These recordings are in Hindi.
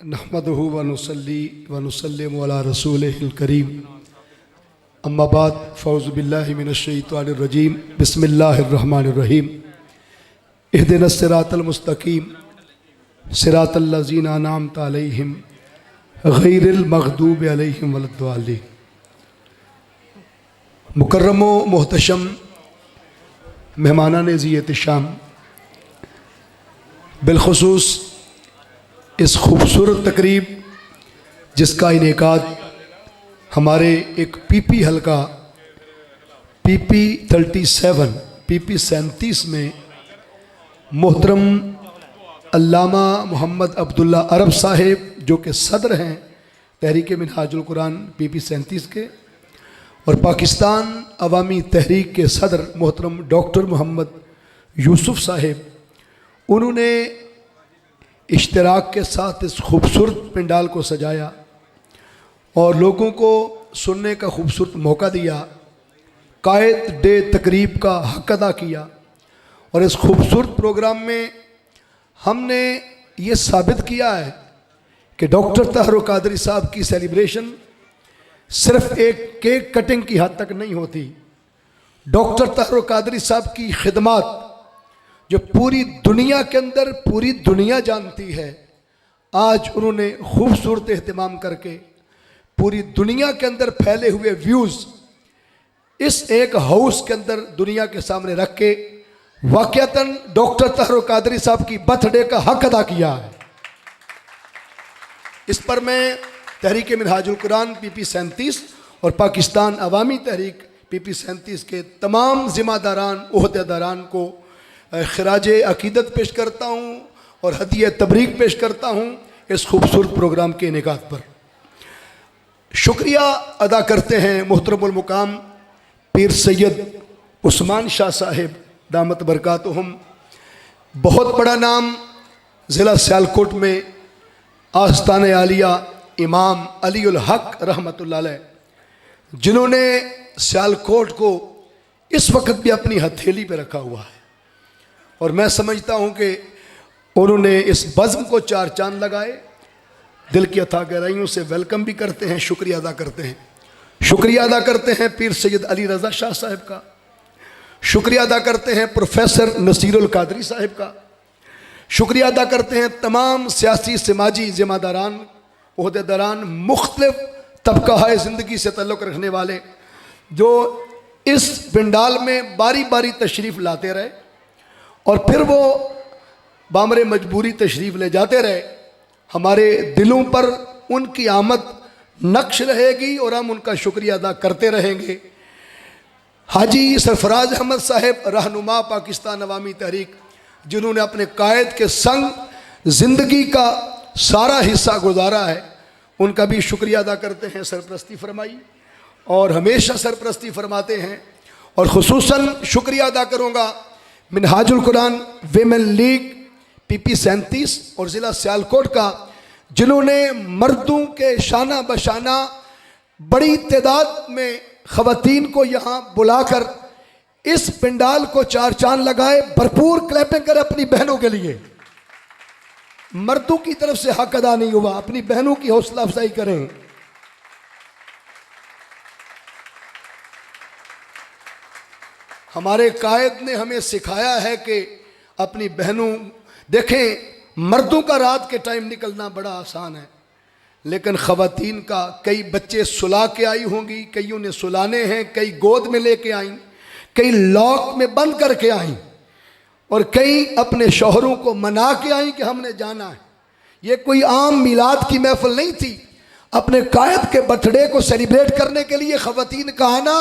नहमदुहु व नुसल्ली व नुसल्लिमु अला रसूलिहिल करीम अम्मा बाद फ़ौज़ु बिल्लाहि मिनश शैतानिर रजीम बिस्मिल्लाहिर रहमानिर रहीम इहदिनस सिरातल मुस्तकीम सिरातल लज़ीना अनअमता अलैहिम गैरिल मग़दूबि अलैहिम वलद्दालिन। मुकर्रम व मोहतशम मेहमानान ज़ी-ए-तिशाम, बिलखुसूस इस खूबसूरत तकरीब जिसका इनेकाद हमारे एक पीपी हलका पीपी 37 में मोहतरम अल्लामा मोहम्मद अब्दुल्ला अरब साहिब जो कि सदर हैं तहरीक मिनहाजुल कुरान पीपी 37 के, और पाकिस्तान अवामी तहरीक के सदर मोहतरम डॉक्टर मोहम्मद यूसुफ साहिब, उन्होंने इश्तराक के साथ इस खूबसूरत पंडाल को सजाया और लोगों को सुनने का खूबसूरत मौका दिया, कायद डे तकरीब का हक अदा किया। और इस खूबसूरत प्रोग्राम में हमने ये साबित किया है कि डॉक्टर ताहिर कादरी साहब की सेलिब्रेशन सिर्फ एक केक कटिंग की हद तक नहीं होती। डॉक्टर ताहिर कादरी साहब की खिदमत जो पूरी दुनिया के अंदर पूरी दुनिया जानती है, आज उन्होंने खूबसूरत एहतमाम करके पूरी दुनिया के अंदर फैले हुए व्यूज़ इस एक हाउस के अंदर दुनिया के सामने रख के वाक़यातन डॉक्टर ताहिर कादरी साहब की बर्थडे का हक अदा किया है। इस पर मैं तहरीक मिनहाजुल कुरान पीपी 37 और पाकिस्तान अवामी तहरीक पीपी 37 के तमाम ज़िम्मेदारान ओहदेदारान को खराज अकीदत पेश करता हूँ और हदिया तबरीक पेश करता हूँ इस खूबसूरत प्रोग्राम के इनेकाद पर। शुक्रिया अदा करते हैं मोहतरमुल मुकाम पीर सैयद उस्मान शाह साहिब दामत बरकातुहुम। बहुत बड़ा नाम ज़िला सियालकोट में आस्तान आलिया इमाम अली उल हक रहमतुल्लाह अलैह, जिन्होंने सियालकोट को इस वक्त भी अपनी हथेली पे रखा हुआ है। और मैं समझता हूँ कि उन्होंने इस बज़्म को चार चांद लगाए। दिल की अथा गहराइयों से वेलकम भी करते हैं, शुक्रिया अदा करते हैं। शुक्रिया अदा करते हैं पीर सैयद अली रज़ा शाह साहब का, शुक्रिया अदा करते हैं प्रोफेसर नसीरुल कादरी साहब का, शुक्रिया अदा करते हैं तमाम सियासी समाजी ज़िम्मेदारान ओहदेदारान मुख्तलिफ तबका ज़िंदगी से ताल्लुक़ रखने वाले जो इस पंडाल में बारी बारी तशरीफ़ लाते रहे और फिर वो बामरे मजबूरी तशरीफ़ ले जाते रहे। हमारे दिलों पर उनकी आमद नक्श रहेगी और हम उनका शुक्रिया अदा करते रहेंगे। हाजी सरफराज अहमद साहब रहनुमा पाकिस्तान अवामी तहरीक, जिन्होंने अपने कायद के संग ज़िंदगी का सारा हिस्सा गुजारा है, उनका भी शुक्रिया अदा करते हैं। सरपरस्ती फरमाई और हमेशा सरपरस्ती फरमाते हैं। और ख़ुसूसन शुक्रिया अदा करूँगा Minhajul Quran women league PP 37 और ज़िला सियालकोट का, जिन्होंने मर्दों के शाना बशाना बड़ी तादाद में ख़वातीन को यहाँ बुलाकर इस पंडाल को चार चांद लगाए। भरपूर क्लैपिंग करें अपनी बहनों के लिए। मर्दों की तरफ से हक अदा नहीं हुआ, अपनी बहनों की हौसला अफजाई करें। हमारे कायद ने हमें सिखाया है कि अपनी बहनों, देखें मर्दों का रात के टाइम निकलना बड़ा आसान है, लेकिन ख़वातीन का कई बच्चे सुला के आई होंगी, कईयों ने सुलाने हैं, कई गोद में लेके आई, कई लॉक में बंद करके आई और कई अपने शौहरों को मना के आई कि हमने जाना है। ये कोई आम मिलाद की महफिल नहीं थी। अपने कायद के बर्थडे को सेलिब्रेट करने के लिए ख़वातीन का आना,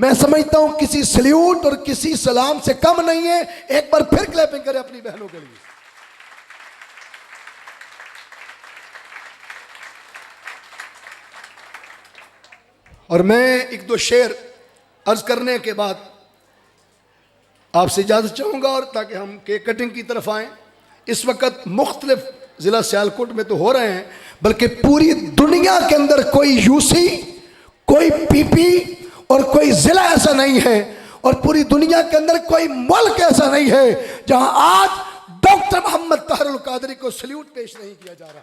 मैं समझता हूँ किसी सल्यूट और किसी सलाम से कम नहीं है। एक बार फिर क्लैपिंग करें अपनी बहनों के लिए। और मैं एक दो शेर अर्ज करने के बाद आपसे इजाज़त चाहूँगा और ताकि हम केक कटिंग की तरफ आएँ। इस वक्त मुख्तलिफ ज़िला सियालकोट में तो हो रहे हैं, बल्कि पूरी दुनिया के अंदर कोई यूसी, कोई पीपी और कोई ज़िला ऐसा नहीं है और पूरी दुनिया के अंदर कोई मुल्क ऐसा नहीं है जहाँ आज डॉक्टर मोहम्मद ताहिर कादरी को सल्यूट पेश नहीं किया जा रहा।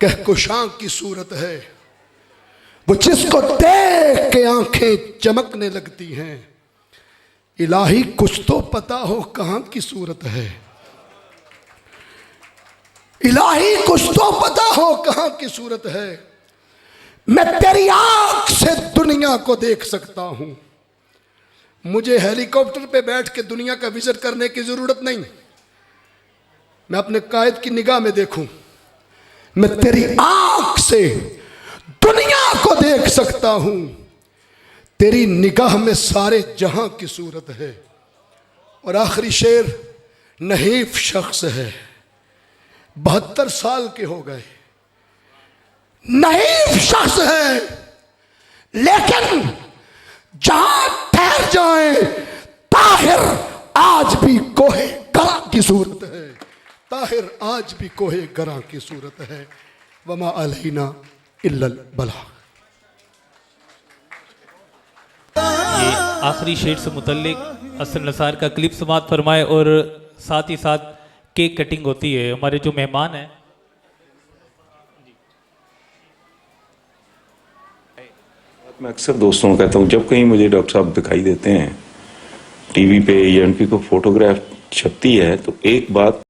कहकुशां की सूरत है, वो जिसको देख के आंखें चमकने लगती हैं। इलाही कुछ तो पता हो कहां की सूरत है, इलाही कुछ तो पता हो कहां की सूरत है। मैं तेरी आंख से दुनिया को देख सकता हूं, मुझे हेलीकॉप्टर पे बैठ के दुनिया का विजिट करने की जरूरत नहीं, मैं अपने कायद की निगाह में देखूं। मैं तेरी आंख से दुनिया को देख सकता हूं, तेरी निगाह में सारे जहां की सूरत है। और आखिरी शेर, नहीफ शख्स है, 72 साल के हो गए, नहीफ शख्स है, लेकिन जहां ठहर जाए ताहिर आज भी कोहे गरा की सूरत है, ताहिर आज भी कोहे गरा की सूरत है। वमा अलैना इल्लल बलाग। ये आखिरी शेर से मुतल्लिक हसन नसार का क्लिप समाप्त फरमाए और साथ ही साथ केक कटिंग होती है। हमारे जो मेहमान हैं, मैं अक्सर दोस्तों को कहता हूँ, जब कहीं मुझे डॉक्टर साहब दिखाई देते हैं टीवी पे या उनकी कोई फोटोग्राफ छपती है, तो एक बात